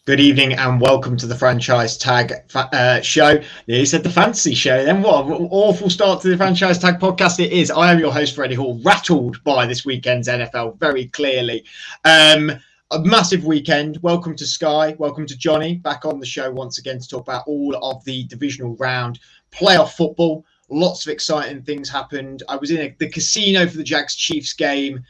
Good evening and welcome to the Franchise Tag show. You said the fantasy show. Then what an awful start to the Franchise Tag podcast it is. I am your host, Freddie Hall, rattled by this weekend's NFL very clearly. A massive weekend. Welcome to Sky. Welcome to Johnny back on the show once again to talk about all of the divisional round playoff football. Lots of exciting things happened. I was in the casino for the Jags-Chiefs game.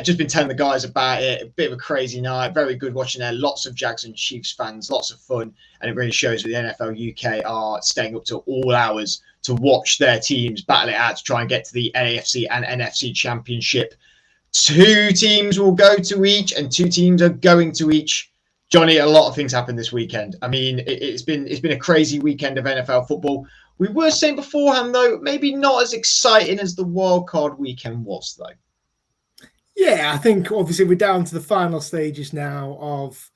Just been telling the guys about it. A bit of a crazy night. Very good watching there. Lots of Jags and Chiefs fans. Lots of fun. And it really shows that the NFL UK are staying up to all hours to watch their teams battle it out to try and get to the AFC and NFC Championship. 2 teams will go to each and 2 teams are going to each. Johnny, a lot of things happened this weekend. I mean, it's been a crazy weekend of NFL football. We were saying beforehand, though, maybe not as exciting as the wildcard weekend was, though. Yeah, I think obviously we're down to the final stages now of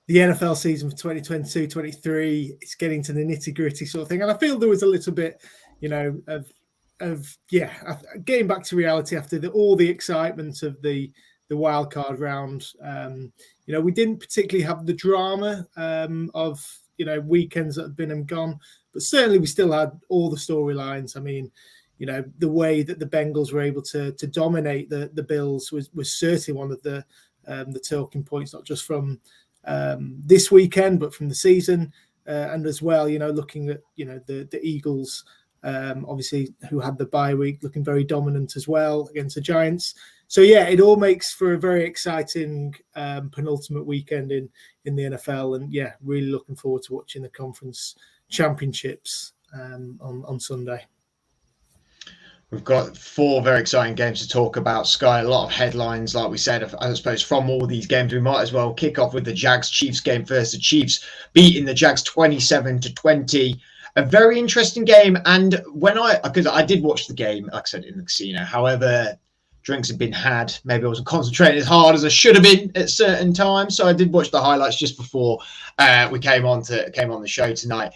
the NFL season for 2022-23. It's getting to the nitty-gritty sort of thing. And I feel there was a little bit, of getting back to reality after all the excitement of the wild card round. We didn't particularly have the drama of weekends that have been and gone, but certainly we still had all the storylines. I mean, the way that the Bengals were able to dominate the Bills was certainly one of the talking points, not just from this weekend, but from the season. And as well, looking at, the Eagles, obviously, who had the bye week, looking very dominant as well against the Giants. So, yeah, it all makes for a very exciting penultimate weekend in the NFL. And, yeah, really looking forward to watching the conference championships on Sunday. We've got 4 very exciting games to talk about. Sky, a lot of headlines, like we said, I suppose, from all these games. We might as well kick off with the Jags-Chiefs game first. The Chiefs beating the Jags 27-20. A very interesting game. And because I did watch the game, like I said, in the casino. However, drinks had been had. Maybe I wasn't concentrating as hard as I should have been at certain times. So I did watch the highlights just before we came on the show tonight.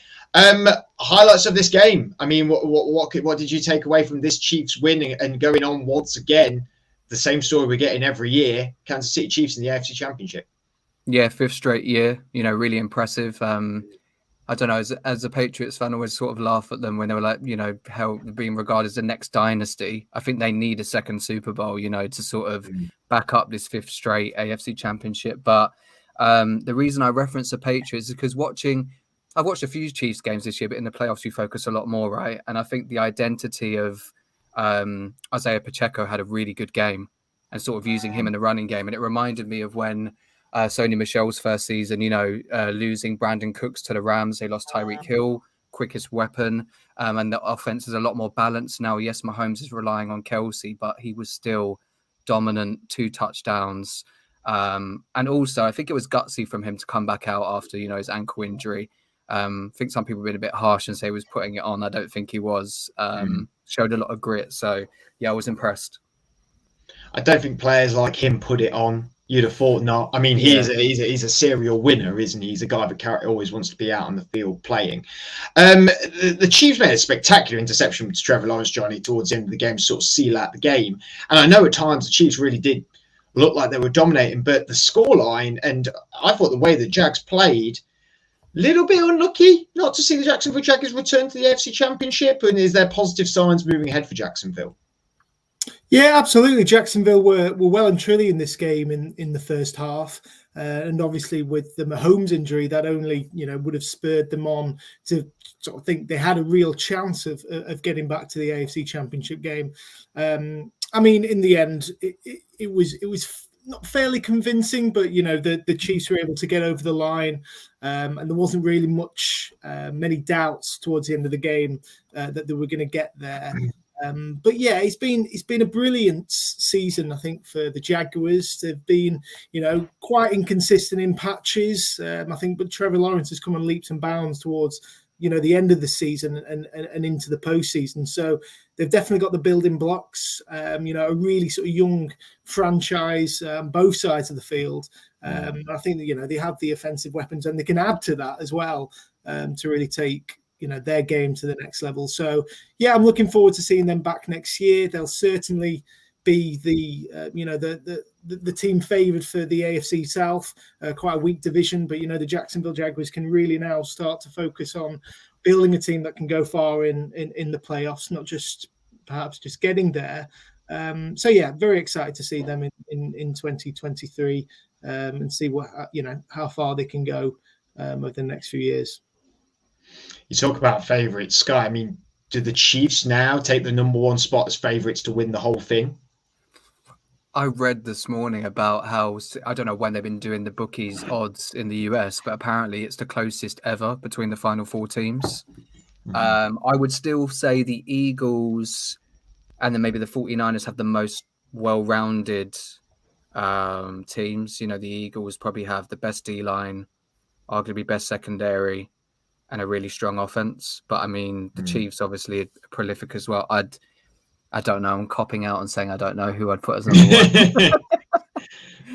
Highlights of this game. I mean, what did you take away from this Chiefs win and going on once again? The same story we're getting every year. Kansas City Chiefs in the AFC Championship. Yeah, 5th straight year. Really impressive. I don't know. As a Patriots fan, I always sort of laugh at them when they were like, how being regarded as the next dynasty. I think they need a second Super Bowl, to sort of back up this 5th straight AFC Championship. But the reason I reference the Patriots is because I've watched a few Chiefs games this year, but in the playoffs, you focus a lot more, right? And I think the identity of Isaiah Pacheco had a really good game and sort of using him in the running game. And it reminded me of when Sony Michel's first season, losing Brandon Cooks to the Rams. They lost Tyreek Hill, quickest weapon. And the offense is a lot more balanced now. Yes, Mahomes is relying on Kelsey, but he was still dominant, 2 touchdowns. And also, I think it was gutsy from him to come back out after, his ankle injury. I think some people have been a bit harsh and say he was putting it on. I don't think he was. Showed a lot of grit. So, yeah, I was impressed. I don't think players like him put it on. You'd have thought not. I mean, he's a serial winner, isn't he? He's a guy that always wants to be out on the field playing. The Chiefs made a spectacular interception to Trevor Lawrence, Johnny, towards the end of the game to sort of seal out the game. And I know at times the Chiefs really did look like they were dominating, but the scoreline, and I thought the way the Jags played, little bit unlucky not to see the Jacksonville Jaguars return to the AFC Championship. And is there positive signs moving ahead for Jacksonville? Yeah, absolutely. Jacksonville were well and truly in this game in the first half. And obviously with the Mahomes injury, that only, would have spurred them on to sort of think they had a real chance of getting back to the AFC Championship game. I mean, in the end, it was not fairly convincing, but the Chiefs were able to get over the line, and there wasn't really many doubts towards the end of the game that they were going to get there. But yeah, it's been a brilliant season, I think, for the Jaguars. They've been, quite inconsistent in patches. I think, but Trevor Lawrence has come on leaps and bounds towards, the end of the season and into the postseason. So they've definitely got the building blocks. A really sort of young franchise, both sides of the field. I think that, they have the offensive weapons and they can add to that as well to really take their game to the next level. So yeah, I'm looking forward to seeing them back next year. They'll certainly be the team favoured for the AFC South. Quite a weak division, but the Jacksonville Jaguars can really now start to focus on building a team that can go far in the playoffs, not just perhaps just getting there. So yeah, very excited to see them in 2023 and see what how far they can go over the next few years. You talk about favourites, Sky. I mean, do the Chiefs now take the number one spot as favourites to win the whole thing? I read this morning about how, I don't know when they've been doing the bookies odds in the US, but apparently it's the closest ever between the final four teams. I would still say the Eagles and then maybe the 49ers have the most well-rounded teams. The Eagles probably have the best D-line, arguably best secondary, and a really strong offense. But I mean, the Chiefs obviously are prolific as well. I don't know. I'm copping out and saying I don't know who I'd put as number one.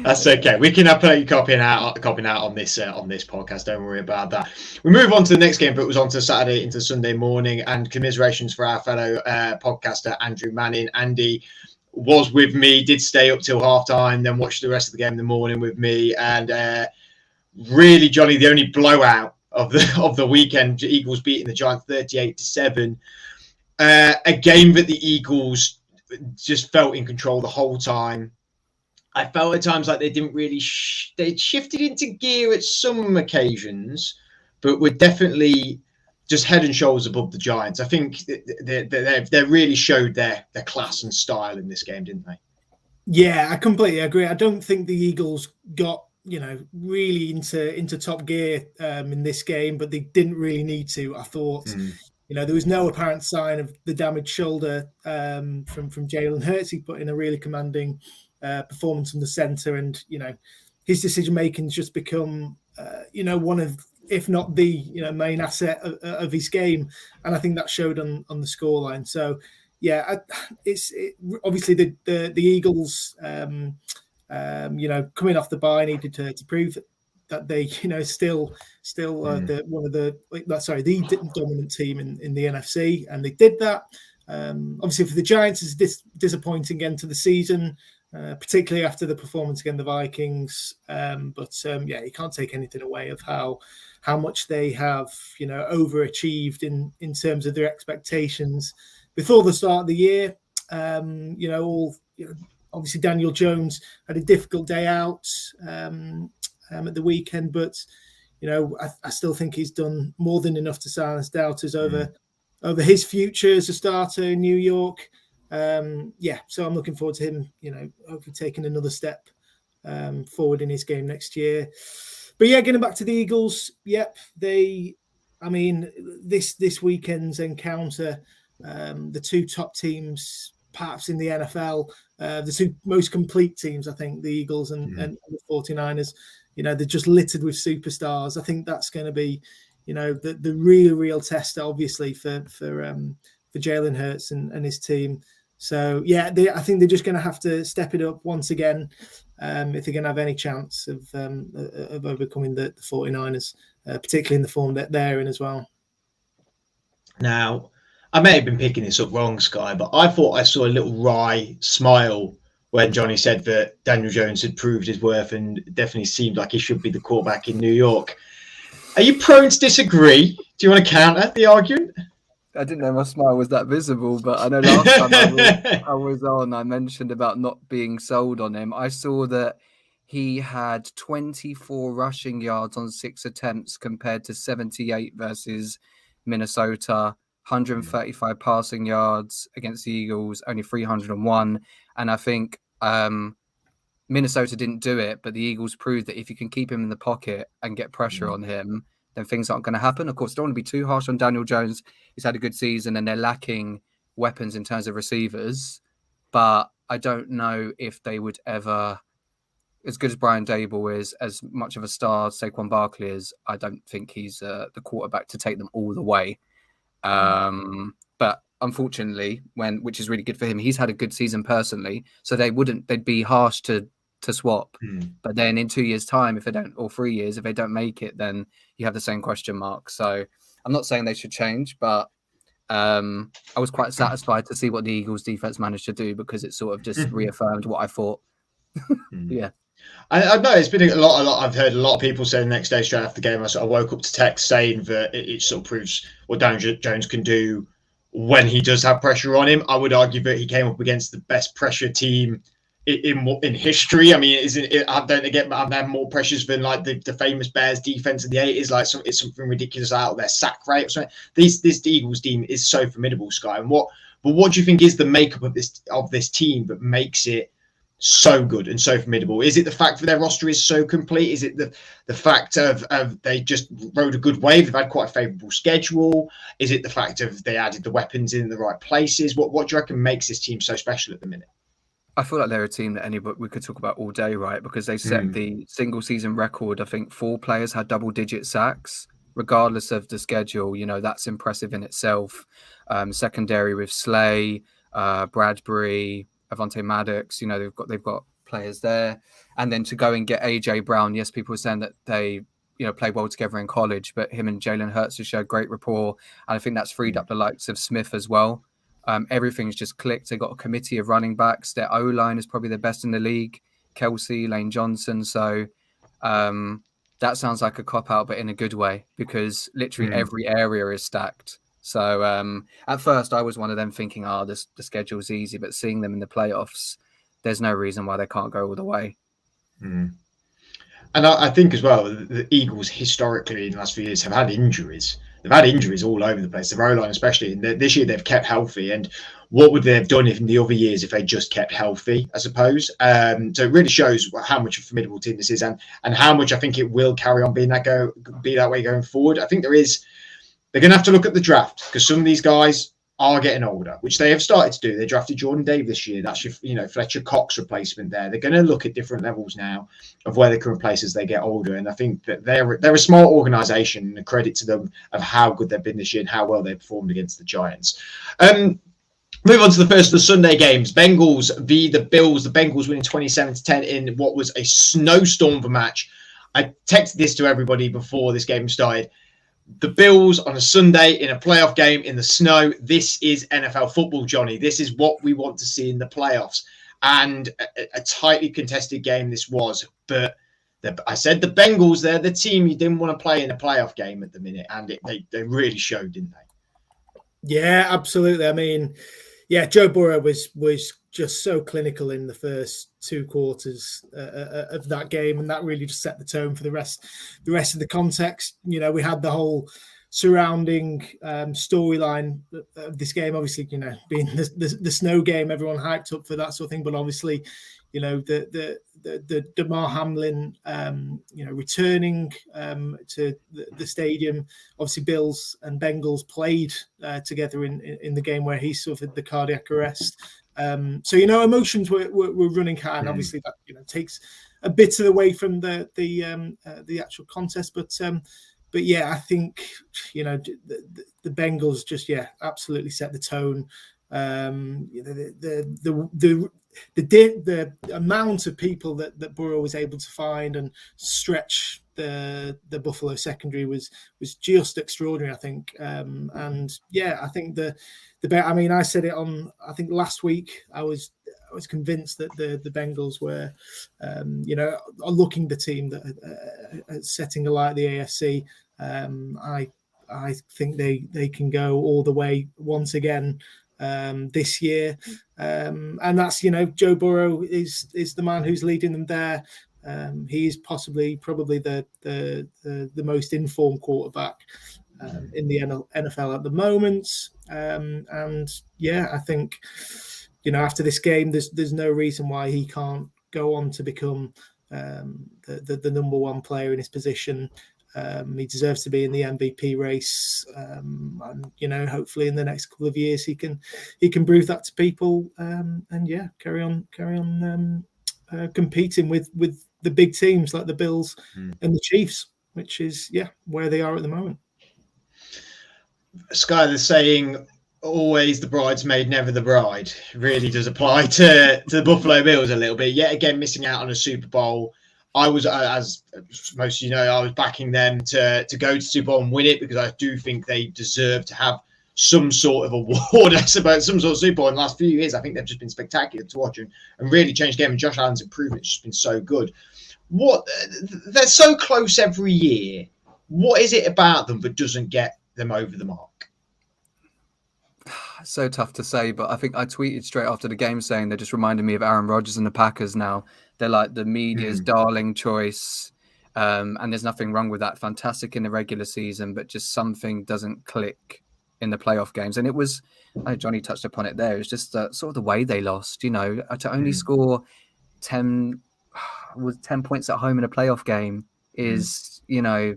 That's okay. We can have you copying out on this podcast. Don't worry about that. We move on to the next game, but it was on to Saturday into Sunday morning. And commiserations for our fellow podcaster Andrew Manning. Andy was with me, did stay up till halftime, then watched the rest of the game in the morning with me. And really, Johnny, the only blowout of the weekend, Eagles beating the Giants 38-7. A game that the Eagles just felt in control the whole time. I felt at times like they didn't really they shifted into gear at some occasions, but were definitely just head and shoulders above the Giants. I think they really showed their class and style in this game, didn't they? Yeah, I completely agree. I don't think the Eagles got really into top gear in this game, but they didn't really need to. I thought. There was no apparent sign of the damaged shoulder from Jalen Hurts. He put in a really commanding performance from the center, and his decision making's just become one of, if not the main asset of his game, and I think that showed on the scoreline. So yeah, it's obviously the Eagles coming off the bye needed to prove that they still the dominant team in the NFC, and they did that. Obviously for the Giants, it's disappointing end to the season, particularly after the performance against the Vikings. But you can't take anything away of how much they have overachieved in terms of their expectations before the start of the year. Obviously Daniel Jones had a difficult day out at the weekend, but I still think he's done more than enough to silence doubters over his future as a starter in New York. So I'm looking forward to him, hopefully taking another step forward in his game next year. But yeah, getting back to the Eagles, this weekend's encounter, the two top teams perhaps in the NFL, the two most complete teams, I think, the Eagles and the 49ers. They're just littered with superstars. I think that's going to be, the real test, obviously, for Jalen Hurts and his team. So yeah, I think they're just going to have to step it up once again if they're going to have any chance of overcoming the 49ers, particularly in the form that they're in as well. Now, I may have been picking this up wrong, Sky, but I thought I saw a little wry smile when Johnny said that Daniel Jones had proved his worth and definitely seemed like he should be the quarterback in New York. Are you prone to disagree? Do you want to counter the argument? I didn't know my smile was that visible, but I know last time I was on, I mentioned about not being sold on him. I saw that he had 24 rushing yards on 6 attempts compared to 78 versus Minnesota, 135 passing yards against the Eagles, only 301. And I think Minnesota didn't do it, but the Eagles proved that if you can keep him in the pocket and get pressure on him, then things aren't going to happen. Of course, don't want to be too harsh on Daniel Jones. He's had a good season and they're lacking weapons in terms of receivers. But I don't know if they would ever, as good as Brian Dable is, as much of a star Saquon Barkley is, I don't think he's the quarterback to take them all the way. But unfortunately, which is really good for him, he's had a good season personally, so they'd be harsh to swap. But then in 2 years' time, if they don't, or 3 years, if they don't make it, then you have the same question mark. So I'm not saying they should change, but I was quite satisfied to see what the Eagles defense managed to do, because it sort of just reaffirmed what I thought. Yeah. I know it's been a lot. I've heard a lot of people say the next day straight after the game, I woke up to text saying that it sort of proves what Daniel Jones can do when he does have pressure on him. I would argue that he came up against the best pressure team in history. I mean, don't they get have more pressures than like the famous Bears defense in the 80s? Like it's something ridiculous out of their sack rate or something. This Eagles team is so formidable, Sky. And what do you think is the makeup of this team that makes it so good and so formidable? Is it the fact that their roster is so complete? Is it the fact of they just rode a good wave? They've had quite a favourable schedule. Is it the fact of they added the weapons in the right places? What do you reckon makes this team so special at the minute? I feel like they're a team that we could talk about all day, right? Because they set the single season record. I think 4 players had double-digit sacks, regardless of the schedule. You know, that's impressive in itself. Secondary with Slay, Bradbury, Avonte Maddox. You know, they've got players there, and then to go and get AJ Brown. Yes, people were saying that they played well together in college, but him and Jalen Hurts have showed great rapport, and I think that's freed up the likes of Smith as well. Everything's just clicked. They got a committee of running backs. Their O-line is probably the best in the league. Kelsey, Lane Johnson. So that sounds like a cop-out, but in a good way, because literally every area is stacked. So at first I was one of them thinking, the schedule's easy, but seeing them in the playoffs, there's no reason why they can't go all the way. And I think as well, the Eagles historically in the last few years have had injuries. They've had injuries all over the place. The O-line especially. And this year they've kept healthy. And what would they have done in the other years if they just kept healthy, I suppose? So it really shows how much a formidable team this is, and how much I think it will carry on being that way going forward. I think they're going to have to look at the draft, because some of these guys are getting older, which they have started to do. They drafted Jordan Davis this year. That's your, Fletcher Cox replacement there. They're going to look at different levels now of where they can replace as they get older. And I think that they're a smart organisation, and a credit to them of how good they've been this year and how well they performed against the Giants. Move on to the first of the Sunday games. Bengals v the Bills. The Bengals winning 27-10 in what was a snowstorm of a match. I texted this to everybody before this game started. The Bills on a Sunday in a playoff game in the snow. This is NFL football, Johnny. This is what we want to see in the playoffs. And a tightly contested game this was. But I said the Bengals, they're the team you didn't want to play in a playoff game at the minute. And they really showed, didn't they? Yeah, absolutely. I mean, Joe Burrow was just so clinical in the first 2 quarters of that game, and that really just set the tone for the rest of the context. We had the whole surrounding storyline of this game, obviously, being the snow game, everyone hyped up for that sort of thing, but obviously, the Damar Hamlin, returning to the stadium. Obviously, Bills and Bengals played together in the game where he suffered the cardiac arrest. So emotions were running high, and obviously that takes a bit away from the actual contest. But yeah, I think the Bengals just absolutely set the tone. The amount of people that Burrow was able to find and stretch the Buffalo secondary was just extraordinary, I think. And yeah, I think I said it on, I think last week, I was convinced that the Bengals were, are looking the team that setting alight the AFC. I think they can go all the way once again this year, and that's Joe Burrow is the man who's leading them there. He is probably the most informed quarterback in the NFL at the moment, and yeah, I think after this game, there's no reason why he can't go on to become the number one player in his position. He deserves to be in the MVP race, and hopefully in the next couple of years he can prove that to people, and carry on competing with the big teams like the Bills and the Chiefs, which is where they are at the moment. Sky, the saying, always the bridesmaid, never the bride, really does apply to the Buffalo Bills a little bit. Yet again, missing out on a Super Bowl. I was, as most of you know, I was backing them to go to Super Bowl and win it, because I do think they deserve to have some sort of award, I suppose, some sort of Super Bowl in the last few years. I think they've just been spectacular to watch and really changed the game. And Josh Allen's improvement has just been so good. They're so close every year. What is it about them that doesn't get them over the mark? So tough to say, but I think I tweeted straight after the game saying they're just reminding me of Aaron Rodgers and the Packers now. They're like the media's darling choice. And there's nothing wrong with that. Fantastic in the regular season, but just something doesn't click in the playoff games. And it was, I know Johnny touched upon it there, it's just sort of the way they lost, to only score 10 points at home in a playoff game is, I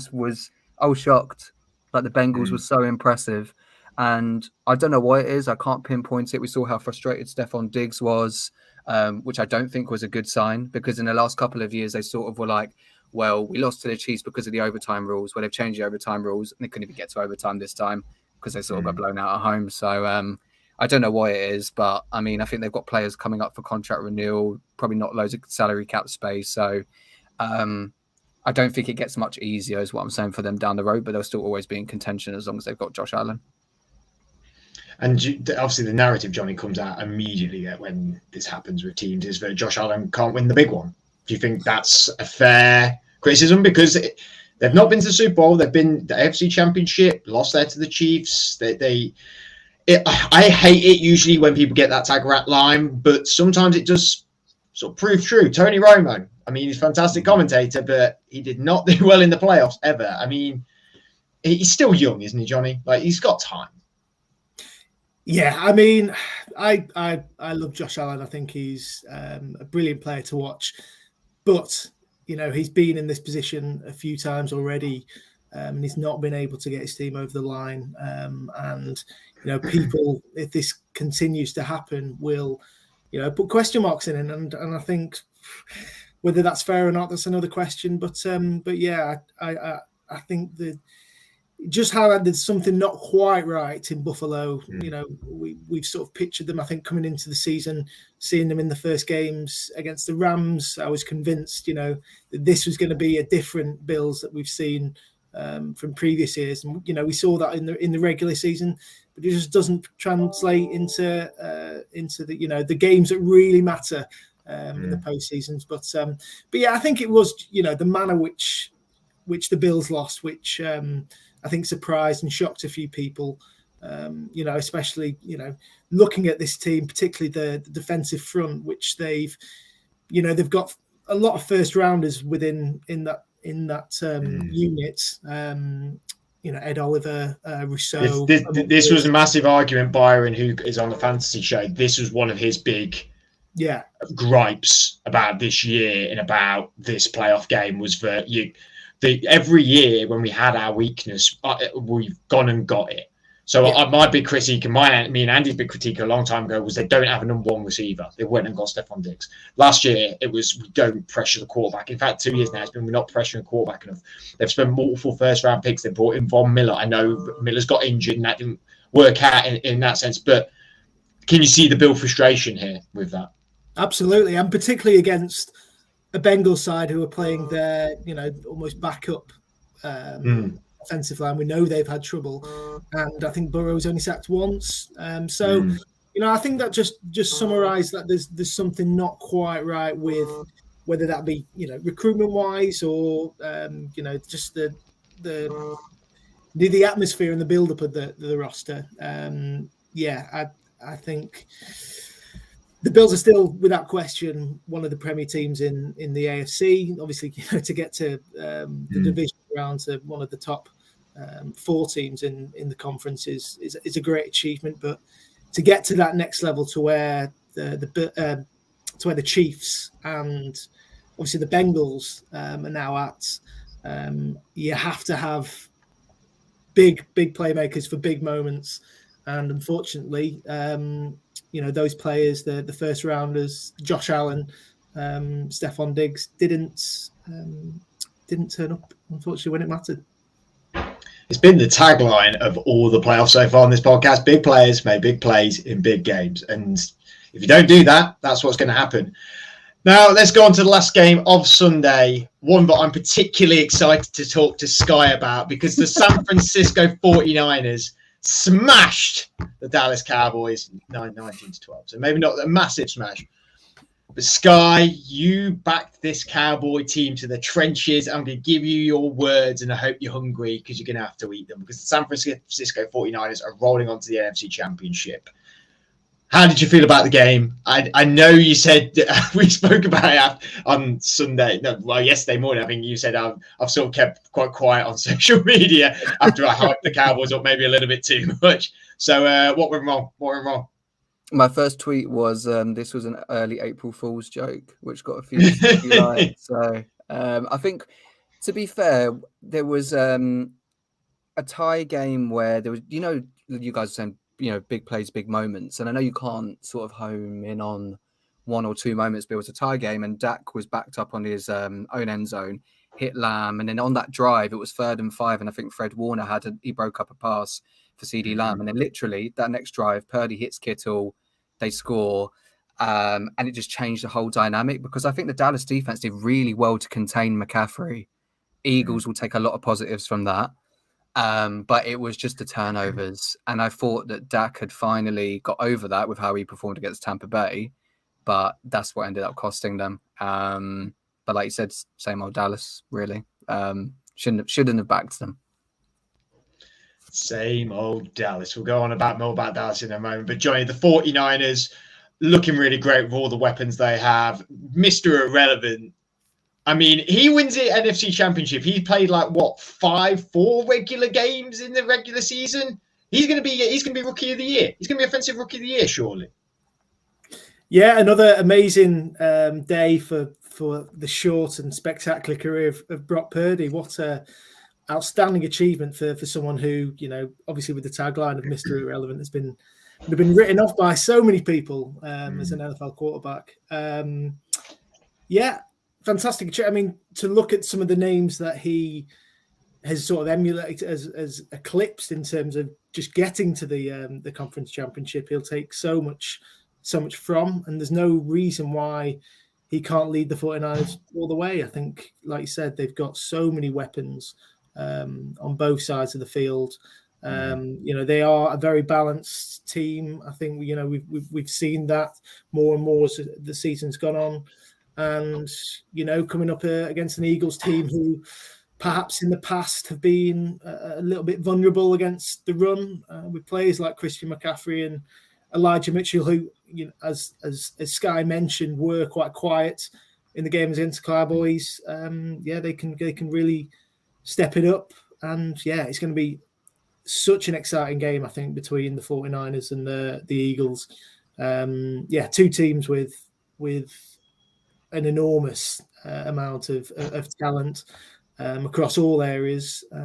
was shocked. Like the Bengals were so impressive. And I don't know what it is. I can't pinpoint it. We saw how frustrated Stephon Diggs was, which I don't think was a good sign, because in the last couple of years, they sort of were like, well, we lost to the Chiefs because of the overtime rules. Well, they've changed the overtime rules and they couldn't even get to overtime this time because they sort of got blown out at home. So I don't know what it is, but I mean, I think they've got players coming up for contract renewal, probably not loads of salary cap space. So I don't think it gets much easier is what I'm saying for them down the road, but they'll still always be in contention as long as they've got Josh Allen. And obviously the narrative, Johnny, comes out immediately when this happens with teams is that Josh Allen can't win the big one. Do you think that's a fair criticism? Because they've not been to the Super Bowl. They've been the AFC Championship, lost there to the Chiefs. I hate it usually when people get that tag rat line, but sometimes it does sort of prove true. Tony Romo, I mean, he's a fantastic commentator, but he did not do well in the playoffs ever. I mean, he's still young, isn't he, Johnny? Like, he's got time. Yeah, I mean, I love Josh Allen. I think he's a brilliant player to watch. But, he's been in this position a few times already, and he's not been able to get his team over the line. And people, if this continues to happen, will, put question marks in it. And I think whether that's fair or not, that's another question. But yeah, I think that just how there's something not quite right in Buffalo. We've sort of pictured them, I think, coming into the season, seeing them in the first games against the Rams. I was convinced, that this was going to be a different Bills that we've seen from previous years. And, we saw that in the regular season, but it just doesn't translate into the games that really matter in the postseasons. But yeah, I think it was, the manner which the Bills lost, which I think surprised and shocked a few people, especially, looking at this team, particularly the defensive front, which they've got a lot of first rounders in that unit. Ed Oliver, Rousseau. This was a massive argument. Byron, who is on the fantasy show, this was one of his big gripes about this year and about this playoff game was that every year when we had our weakness, we've gone and got it. So my big critique, and me and Andy's big critique a long time ago was they don't have a number one receiver. They went and got Stephon Diggs. Last year, it was we don't pressure the quarterback. In fact, 2 years now, it's been we're not pressuring the quarterback enough. They've spent multiple first-round picks. They brought in Von Miller. I know Miller's got injured and that didn't work out in that sense. But can you see the Bill frustration here with that? Absolutely, and particularly against a Bengals side who are playing their, almost backup offensive line. We know they've had trouble, and I think Burrow's only sacked once. I think that just summarised that there's something not quite right with whether that be recruitment wise or just the atmosphere and the build up of the roster. I think the Bills are still, without question, one of the premier teams in the AFC. Obviously, to get to the division round to one of the top 4 teams in the conference is a great achievement. But to get to that next level, to where the Chiefs and obviously the Bengals are now at, you have to have big playmakers for big moments, and unfortunately, those players, the first rounders, Josh Allen, Stephon Diggs, didn't turn up, unfortunately, when it mattered. It's been the tagline of all the playoffs so far on this podcast. Big players make big plays in big games. And if you don't do that, that's what's going to happen. Now, let's go on to the last game of Sunday. One that I'm particularly excited to talk to Sky about, because the San Francisco 49ers smashed the Dallas Cowboys 19-12. So maybe not a massive smash. But Sky, you backed this Cowboy team to the trenches. I'm going to give you your words, and I hope you're hungry because you're going to have to eat them, because the San Francisco 49ers are rolling onto the NFC Championship. How did you feel about the game? I know you said we spoke about it on Sunday. No, well, yesterday morning. I think you said I've sort of kept quite quiet on social media after I hyped the Cowboys up maybe a little bit too much. So what went wrong? What went wrong? My first tweet was this was an early April Fool's joke, which got a few likes. So I think, to be fair, there was a tie game where there was, you guys were saying, big plays, big moments. And I know you can't sort of home in on one or two moments, but it was a tie game, and Dak was backed up on his own end zone, hit Lamb. And then on that drive, it was 3rd and 5. And I think Fred Warner he broke up a pass for CD Lamb. And then literally that next drive, Purdy hits Kittle, they score. And it just changed the whole dynamic, because I think the Dallas defense did really well to contain McCaffrey. Eagles will take a lot of positives from that. But it was just the turnovers. And I thought that Dak had finally got over that with how he performed against Tampa Bay. But that's what ended up costing them. But like you said, same old Dallas, really. Shouldn't have backed them. Same old Dallas. We'll go on more about Dallas in a moment. But Johnny, the 49ers looking really great with all the weapons they have. Mr. Irrelevant. I mean, he wins the NFC Championship. He played 4 regular games in the regular season. He's going to be Rookie of the Year. He's going to be Offensive Rookie of the Year, surely. Yeah, another amazing day for the short and spectacular career of Brock Purdy. What a outstanding achievement for someone who, obviously with the tagline of Mr. Irrelevant, has been written off by so many people as an NFL quarterback. Fantastic. I mean, to look at some of the names that he has sort of emulated as eclipsed in terms of just getting to the conference championship, he'll take so much from, and there's no reason why he can't lead the 49ers all the way. I think, like you said, they've got so many weapons on both sides of the field. They are a very balanced team. I think we've seen that more and more as the season's gone on. And, coming up against an Eagles team who perhaps in the past have been a little bit vulnerable against the run with players like Christian McCaffrey and Elijah Mitchell, who, as Sky mentioned, were quite quiet in the games against the Cowboys. They can really step it up. And, it's going to be such an exciting game, I think, between the 49ers and the Eagles. Two teams with an enormous amount of talent across all areas. What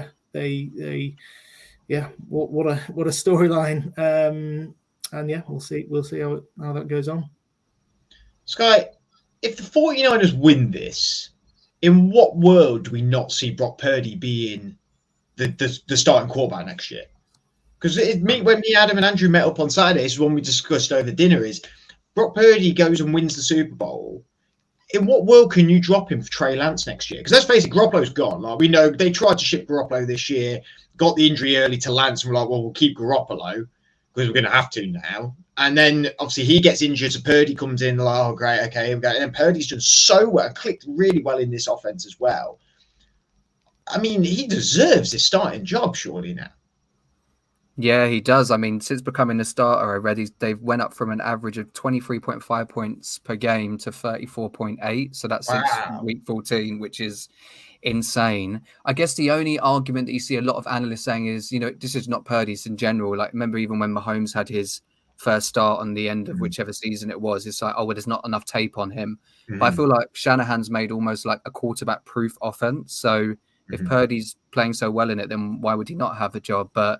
a storyline. We'll see how that goes on. Sky, if the 49ers win this, in what world do we not see Brock Purdy being the starting quarterback next year? Because when me, Adam, and Andrew met up on Saturday, this is when we discussed over dinner, is Brock Purdy goes and wins the Super Bowl. In what world can you drop him for Trey Lance next year? Because let's face it, Garoppolo's gone. We know they tried to ship Garoppolo this year, got the injury early to Lance, and we're like, well, we'll keep Garoppolo because we're going to have to now. And then obviously he gets injured, so Purdy comes in, oh, great, okay, here we go. And then Purdy's done so well, clicked really well in this offense as well. I mean, he deserves this starting job, surely, now. Yeah, he does. I mean, since becoming a starter already, they've went up from an average of 23.5 points per game to 34.8. So that's since week 14, which is insane. I guess the only argument that you see a lot of analysts saying is, this is not Purdy's in general. Like, remember even when Mahomes had his first start on the end of whichever season it was, it's like, there's not enough tape on him. But I feel like Shanahan's made almost like a quarterback-proof offense. So if Purdy's playing so well in it, then why would he not have a job? But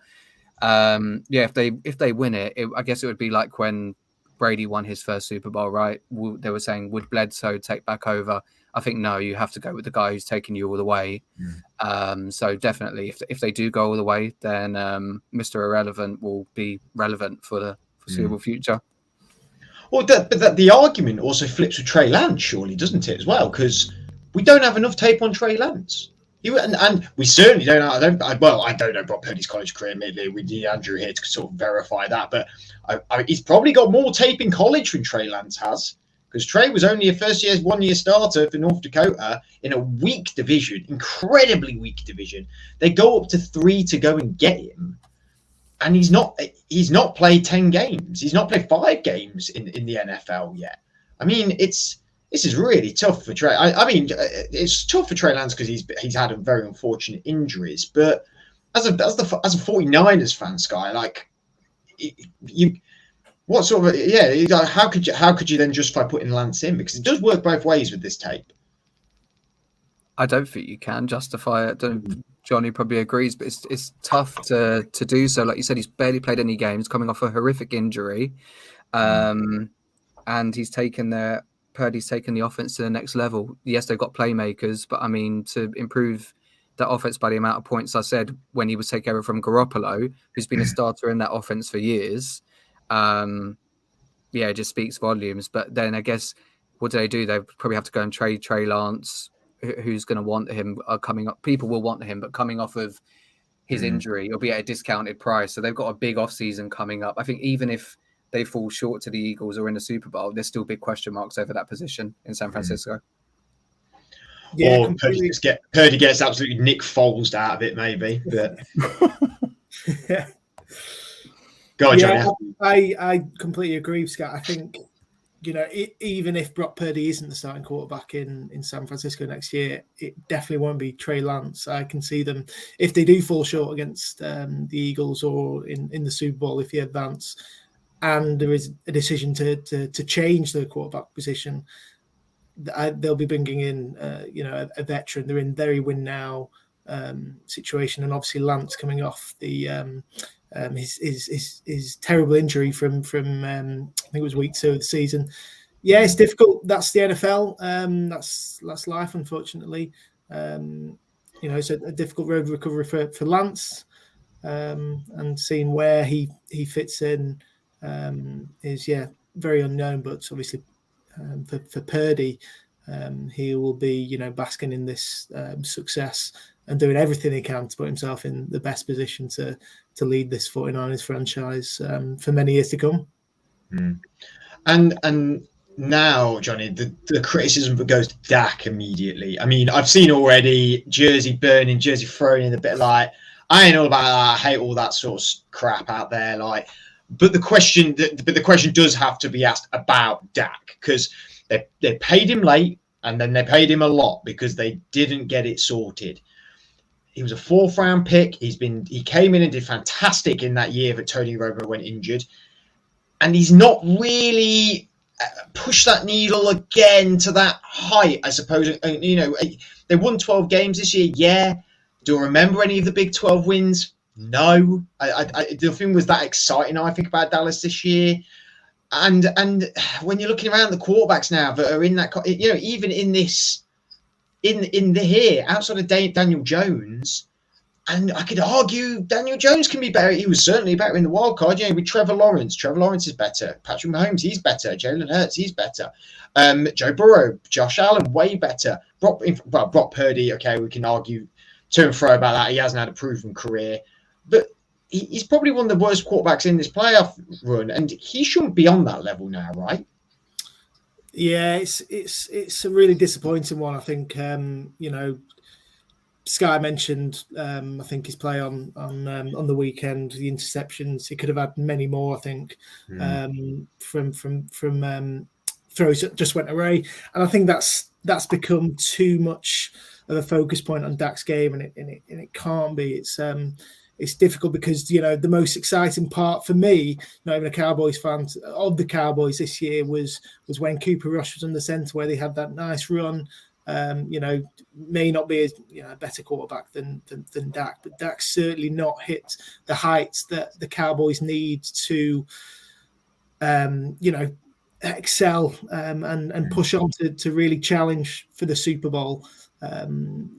if they win it, I guess it would be like when Brady won his first Super Bowl, right? They were saying, would Bledsoe take back over? I think no, you have to go with the guy who's taking you all the way. So definitely, if they do go all the way, then Mr. Irrelevant will be relevant for the foreseeable future. Well, but the argument also flips with Trey Lance, surely, doesn't it, as well? Because we don't have enough tape on Trey Lance. And we certainly don't know. I don't know Brock Purdy's college career. Maybe we need Andrew here to sort of verify that. But he's probably got more tape in college than Trey Lance has, because Trey was only a one-year starter for North Dakota in a weak division, incredibly weak division. They go up to 3 to go and get him, and he's not played 10 games. He's not played 5 games in the NFL yet. I mean, this is really tough for Trey. I mean, it's tough for Trey Lance because he's had a very unfortunate injuries. But as a 49ers fan, Sky, like what sort of how could you then justify putting Lance in? Because it does work both ways with this tape. I don't think you can justify it. Johnny probably agrees, but it's tough to do so. Like you said, he's barely played any games, coming off a horrific injury, and Purdy's taken the offense to the next level. Yes, they've got playmakers, but I mean, to improve that offense by the amount of points I said when he was taken over from Garoppolo, who's been a starter in that offense for years, it just speaks volumes. But then I guess, what do? They probably have to go and trade Trey Lance. Who's going to want him coming up? People will want him, but coming off of his injury, it'll be at a discounted price. So they've got a big offseason coming up. I think even if they fall short to the Eagles or in the Super Bowl, there's still big question marks over that position in San Francisco. Yeah, or Purdy gets absolutely Nick Foles out of it, maybe. But yeah. Go on, Johnny. I completely agree with Scott. I think, even if Brock Purdy isn't the starting quarterback in San Francisco next year, it definitely won't be Trey Lance. I can see them, if they do fall short against the Eagles or in the Super Bowl, if you advance, and there is a decision to change the quarterback position, they'll be bringing in a veteran. They're in very win now situation, and obviously Lance coming off the his terrible injury from I think it was week 2 of the season. Yeah, it's difficult. That's the NFL. That's life, unfortunately. It's a difficult road to recovery for Lance, and seeing where he fits in is very unknown. But obviously for Purdy, he will be basking in this success and doing everything he can to put himself in the best position to lead this 49ers franchise for many years to come. And now, Johnny, the criticism goes to Dak immediately. I mean, I've seen already jersey burning, jersey throwing in a bit like, I ain't all about that. I hate all that sort of crap out there. Like, but the question does have to be asked about Dak, because they paid him late and then they paid him a lot because they didn't get it sorted. He was a 4th round pick. He came in and did fantastic in that year that Tony Romo went injured, and he's not really pushed that needle again to that height, I suppose. They won 12 games this year. Yeah. Do I remember any of the Big 12 wins? No. The thing was that exciting, I think, about Dallas this year. And when you're looking around the quarterbacks now that are in that, even in this, in the here, outside of Daniel Jones, and I could argue Daniel Jones can be better. He was certainly better in the wild card. With Trevor Lawrence. Trevor Lawrence is better. Patrick Mahomes, he's better. Jalen Hurts, he's better. Joe Burrow, Josh Allen, way better. Brock Purdy, okay, we can argue to and fro about that. He hasn't had a proven career, but he's probably one of the worst quarterbacks in this playoff run, and he shouldn't be on that level now, right? Yeah, it's a really disappointing one. I think Sky mentioned I think his play on the weekend, the interceptions. He could have had many more. I think from throws that just went away, and I think that's become too much of a focus point on Dak's game, and it can't be. It's difficult because the most exciting part for me, not even a Cowboys fan, of the Cowboys this year was when Cooper Rush was under center, where they had that nice run. May not be a better quarterback than Dak, but Dak's certainly not hit the heights that the Cowboys need to excel and push on to really challenge for the Super Bowl.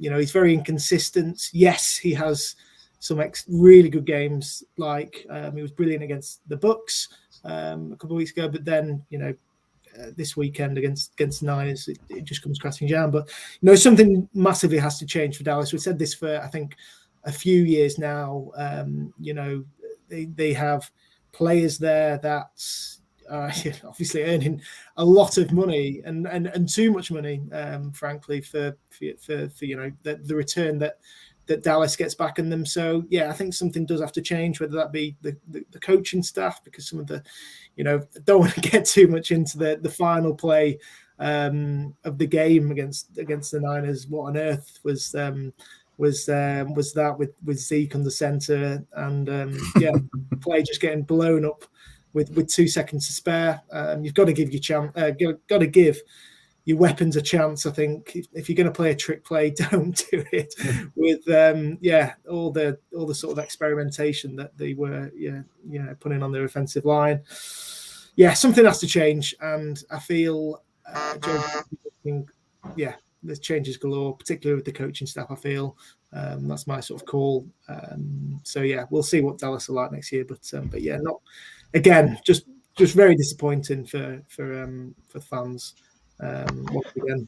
He's very inconsistent. Yes, he has some really good games, like he was brilliant against the Bucs a couple of weeks ago, but then this weekend against the Niners, it just comes crashing down. But something massively has to change for Dallas. We've said this for I think a few years now. They have players there that obviously earning a lot of money and too much money, frankly, for the return that Dallas gets back in them. So yeah, I think something does have to change, whether that be the coaching staff, because some of the don't want to get too much into the final play of the game against the Niners. What on earth was that with Zeke on the center, and the play just getting blown up with 2 seconds to spare. You've got to give got to give your weapons a chance. I think if you're going to play a trick play, don't do it with all the sort of experimentation that they were putting on their offensive line. Yeah, something has to change, and I feel there's changes galore, particularly with the coaching staff. I feel that's my sort of call. So yeah, we'll see what Dallas are like next year, but yeah, not again, just very disappointing for fans. Once again.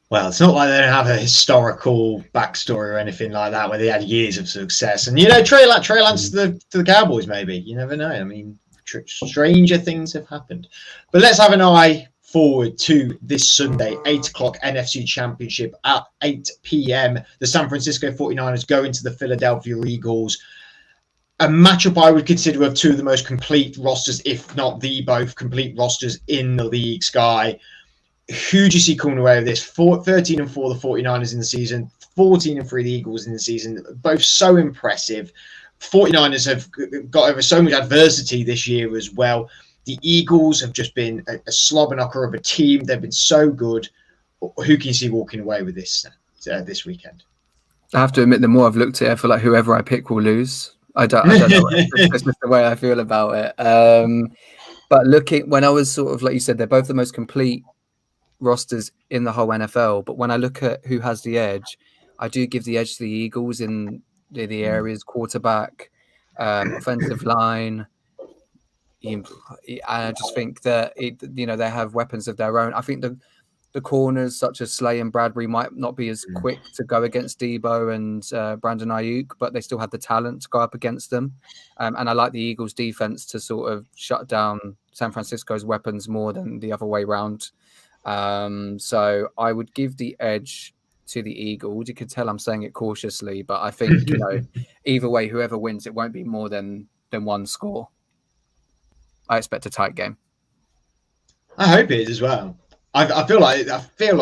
Well, it's not like they don't have a historical backstory or anything like that where they had years of success. And Trey Lance to the Cowboys, maybe. You never know. I mean, stranger things have happened. But let's have an eye forward to this Sunday, 8 o'clock NFC Championship at 8 p.m. The San Francisco 49ers go into the Philadelphia Eagles. A matchup I would consider of two of the most complete rosters, if not the both complete rosters in the league, Sky. Who do you see coming away with this? 13-4 the 49ers in the season, 14-3 the Eagles in the season. Both so impressive. 49ers have got over so much adversity this year as well. The Eagles have just been a slobber knocker of a team. They've been so good. Who can you see walking away with this weekend? I have to admit, the more I've looked at it, I feel like whoever I pick will lose. I don't know. It's just the way I feel about it. But when I was sort of, like you said, they're both the most complete rosters in the whole NFL. But when I look at who has the edge, I do give the edge to the Eagles in the areas quarterback, offensive line. I just think that they have weapons of their own. I think the corners such as Slay and Bradbury might not be as quick to go against Debo and Brandon Ayuk, but they still have the talent to go up against them. And I like the Eagles defense to sort of shut down San Francisco's weapons more than the other way around. So I would give the edge to the Eagles. You could tell I'm saying it cautiously, but I think, either way, whoever wins, it won't be more than one score. I expect a tight game. I hope it is as well. I feel like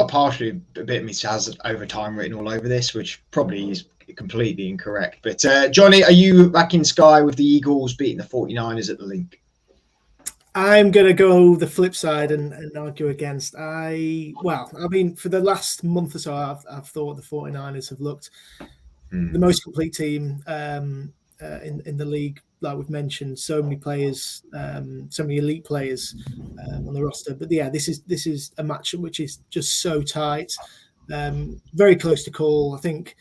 partially a bit of me has overtime written all over this, which probably is completely incorrect. But Johnny, are you back in Sky with the Eagles beating the 49ers at the Link? I'm going to go the flip side and argue against. For the last month or so, I've thought the 49ers have looked the most complete team in the league. Like we've mentioned, so many players, so many elite players on the roster. But yeah, this is a matchup which is just so tight, very close to call. I think,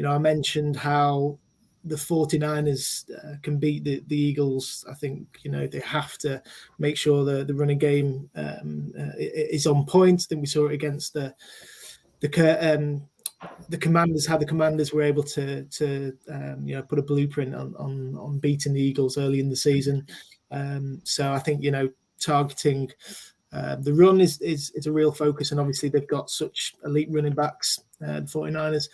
I mentioned how the 49ers can beat the Eagles. I think, they have to make sure the running game is on point. I think we saw it against the Commanders, how the Commanders were able to put a blueprint on beating the Eagles early in the season. So I think, targeting the run is a real focus, and obviously they've got such elite running backs, the 49ers.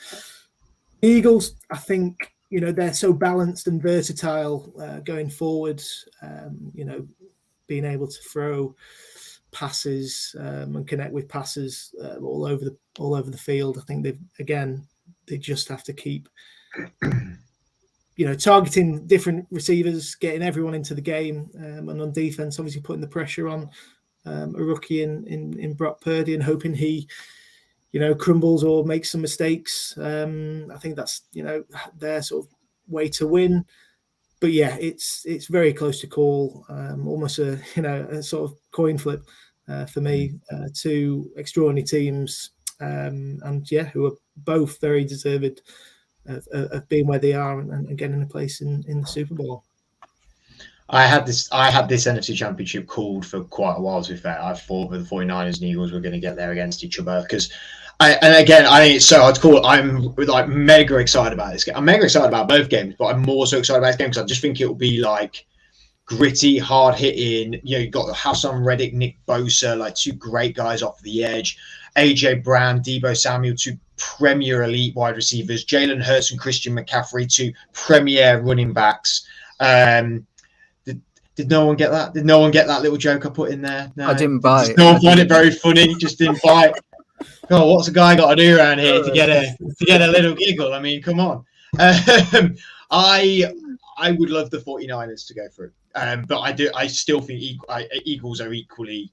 The Eagles, I think, they're so balanced and versatile going forward, being able to throw passes and connect with passes all over the field. I think they just have to keep targeting different receivers, getting everyone into the game, and on defense obviously putting the pressure on a rookie in Brock Purdy and hoping he crumbles or makes some mistakes. I think that's their sort of way to win. But yeah, it's very close to call, almost a sort of coin flip for me. Two extraordinary teams, who are both very deserved of being where they are and getting a place in the Super Bowl. I had this NFC Championship called for quite a while, to be fair. I thought that the 49ers and Eagles were going to get there against each other because I think it's so hard to call. I'm like mega excited about this game. I'm mega excited about both games, but I'm more so excited about this game because I just think it will be like gritty, hard hitting. You've got Hassan Reddick, Nick Bosa, like two great guys off the edge. AJ Brown, Deebo Samuel, two premier elite wide receivers. Jalen Hurts and Christian McCaffrey, two premier running backs. Did no one get that? Did no one get that little joke I put in there? No, I didn't buy it. No one find it very funny. Just didn't buy it. Oh, what's a guy got to do around here to get a little giggle? I mean, come on. I would love the 49ers to go through, but I still think Eagles are equally.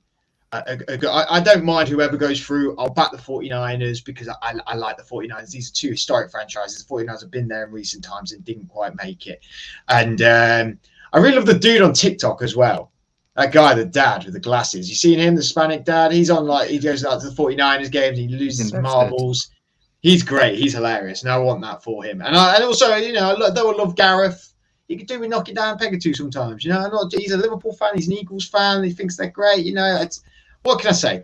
I don't mind whoever goes through. I'll back the 49ers because I like the 49ers. These are two historic franchises. The 49ers have been there in recent times and didn't quite make it. And I really love the dude on TikTok as well. That guy, the dad with the glasses. You seen him, the Hispanic dad? He's on he goes out to the 49ers games and he loses marbles. He's great. He's hilarious. And I want that for him. And also, though I love Gareth, he could do with knock it down a peg or two sometimes. He's a Liverpool fan. He's an Eagles fan. He thinks they're great. What can I say?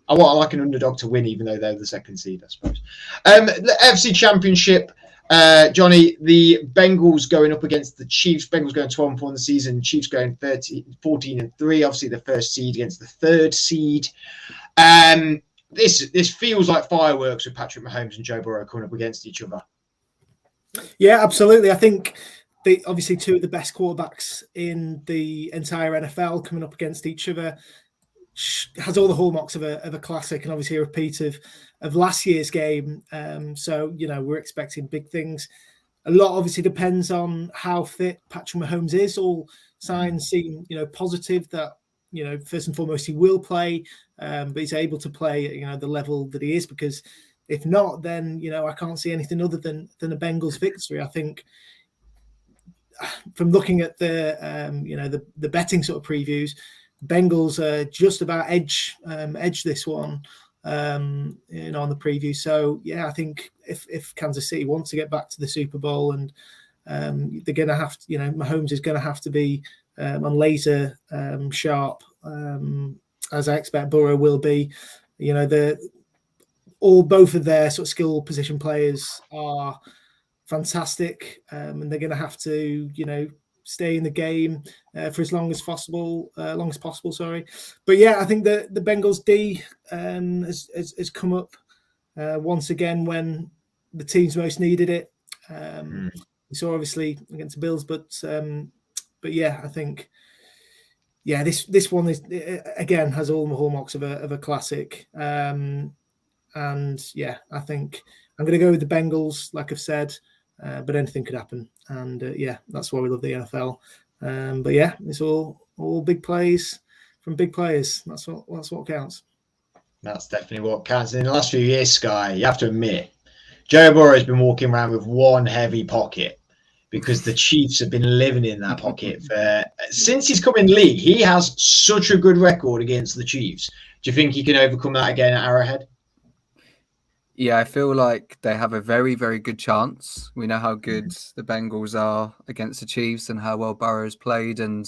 I like an underdog to win, even though they're the second seed, I suppose. The FC Championship. Johnny, the Bengals going up against the Chiefs. Bengals going 12-4 in the season. Chiefs going 14-3. Obviously, the first seed against the third seed. This feels like fireworks with Patrick Mahomes and Joe Burrow coming up against each other. Yeah, absolutely. I think obviously two of the best quarterbacks in the entire NFL coming up against each other. Has all the hallmarks of a classic, and obviously a repeat of last year's game. So we're expecting big things. A lot obviously depends on how fit Patrick Mahomes is. All signs seem positive that first and foremost he will play, but he's able to play at the level that he is. Because if not, then I can't see anything other than a Bengals victory. I think from looking at the betting sort of previews, Bengals just about edge this one on the preview. So yeah, I think if Kansas City wants to get back to the Super Bowl, and they're going to have to, Mahomes is going to have to be on laser sharp, as I expect Burrow will be. Both of their sort of skill position players are fantastic, and they're going to have to stay in the game for as long as possible. But yeah, I think the Bengals D has come up once again when the teams most needed it. We saw obviously against the Bills, but yeah, I think this one is again has all the hallmarks of a classic. And yeah, I think I'm going to go with the Bengals, like I've said. But anything could happen, and yeah, that's why we love the NFL. But yeah, it's all big plays from big players. That's what counts. That's definitely what counts. In the last few years, Sky, you have to admit, Joe Burrow has been walking around with one heavy pocket because the Chiefs have been living in that pocket since he's come in the league. He has such a good record against the Chiefs. Do you think he can overcome that again at Arrowhead? Yeah, I feel like they have a very, very good chance. We know how good the Bengals are against the Chiefs and how well Burrow's played. And,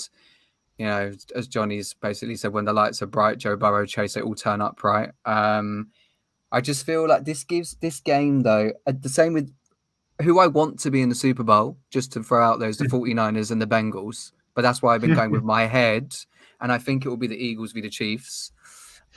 as Johnny's basically said, when the lights are bright, Joe Burrow, Chase, they all turn up, right? I just feel like this gives this game, though, the same with who I want to be in the Super Bowl, just to throw out those, the 49ers and the Bengals. But that's why I've been going with my head. And I think it will be the Eagles v. the Chiefs.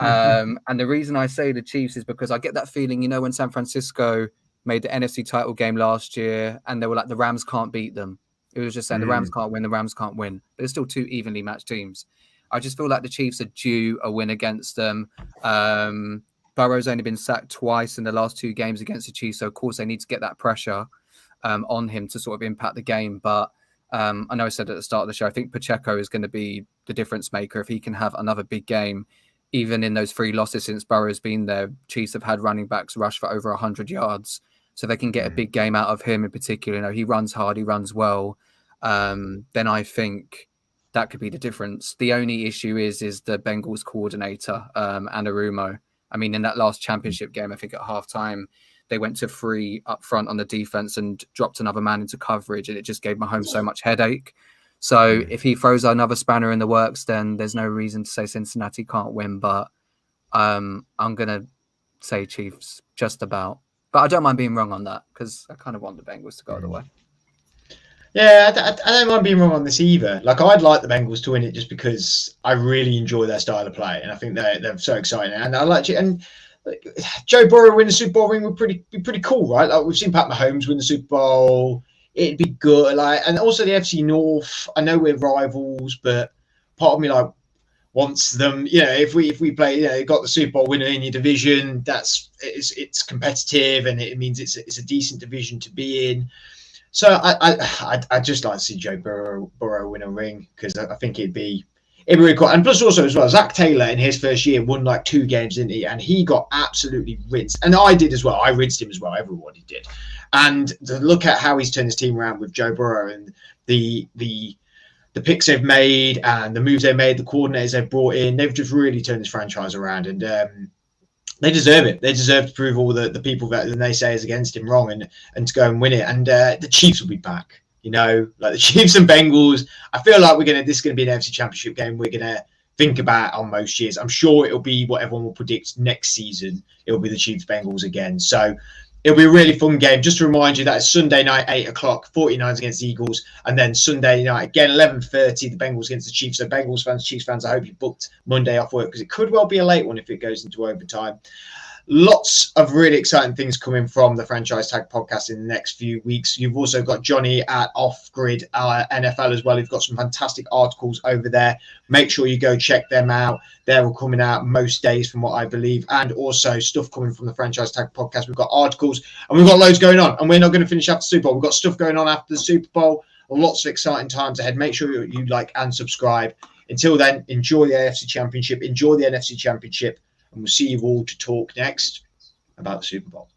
And the reason I say the Chiefs is because I get that feeling, when San Francisco made the NFC title game last year and they were like, the Rams can't beat them. It was just saying the Rams can't win, the Rams can't win. But they're still two evenly matched teams. I just feel like the Chiefs are due a win against them. Burrow's only been sacked twice in the last two games against the Chiefs. So, of course, they need to get that pressure on him to sort of impact the game. But I know I said at the start of the show, I think Pacheco is going to be the difference maker if he can have another big game. Even in those 3 losses since Burrow's been there, Chiefs have had running backs rush for over 100 yards. So they can get a big game out of him in particular. He runs hard, he runs well. Then I think that could be the difference. The only issue is the Bengals coordinator, Anarumo. I mean, in that last championship game, I think at halftime, they went to 3 up front on the defense and dropped another man into coverage. And it just gave Mahomes so much headache. So if he throws another spanner in the works, then there's no reason to say Cincinnati can't win. But I'm going to say Chiefs just about. But I don't mind being wrong on that because I kind of want the Bengals to go the way. Yeah, I don't mind being wrong on this either. Like, I'd like the Bengals to win it just because I really enjoy their style of play, and I think they're so exciting. And I like it. And Joe Burrow win the Super Bowl ring would be pretty cool, right? Like, we've seen Pat Mahomes win the Super Bowl. It'd be good. Like, and also the FC North. I know we're rivals, but part of me wants them. You know, if we play, you know, you got the Super Bowl winner in your division. It's competitive, and it means it's a decent division to be in. So I just like to see Joe Burrow win a ring because I think it'd be really cool. And plus also as well, Zach Taylor in his first year won like 2 games, didn't he? And he got absolutely rinsed. And I did as well. I rinsed him as well. Everybody did. And to look at how he's turned his team around with Joe Burrow and the picks they've made and the moves they've made, the coordinators they've brought in, they've just really turned this franchise around. And they deserve it. They deserve to prove all the people that the naysayers against him wrong and to go and win it. And the Chiefs will be back. You know, like the Chiefs and Bengals. I feel like this is going to be an NFC Championship game we're going to think about on most years. I'm sure it'll be what everyone will predict next season. It'll be the Chiefs Bengals again. So it'll be a really fun game. Just to remind you that it's Sunday night, 8 o'clock, 49ers against the Eagles. And then Sunday night, again, 11:30, the Bengals against the Chiefs. So Bengals fans, Chiefs fans, I hope you booked Monday off work because it could well be a late one if it goes into overtime. Lots of really exciting things coming from the Franchise Tag podcast in the next few weeks. You've also got Johnny at Off Grid NFL as well. You've got some fantastic articles over there. Make sure you go check them out. They're all coming out most days from what I believe. And also stuff coming from the Franchise Tag podcast. We've got articles and we've got loads going on. And we're not going to finish after the Super Bowl. We've got stuff going on after the Super Bowl. Lots of exciting times ahead. Make sure you like and subscribe. Until then, enjoy the AFC Championship. Enjoy the NFC Championship. And we'll see you all to talk next about the Super Bowl.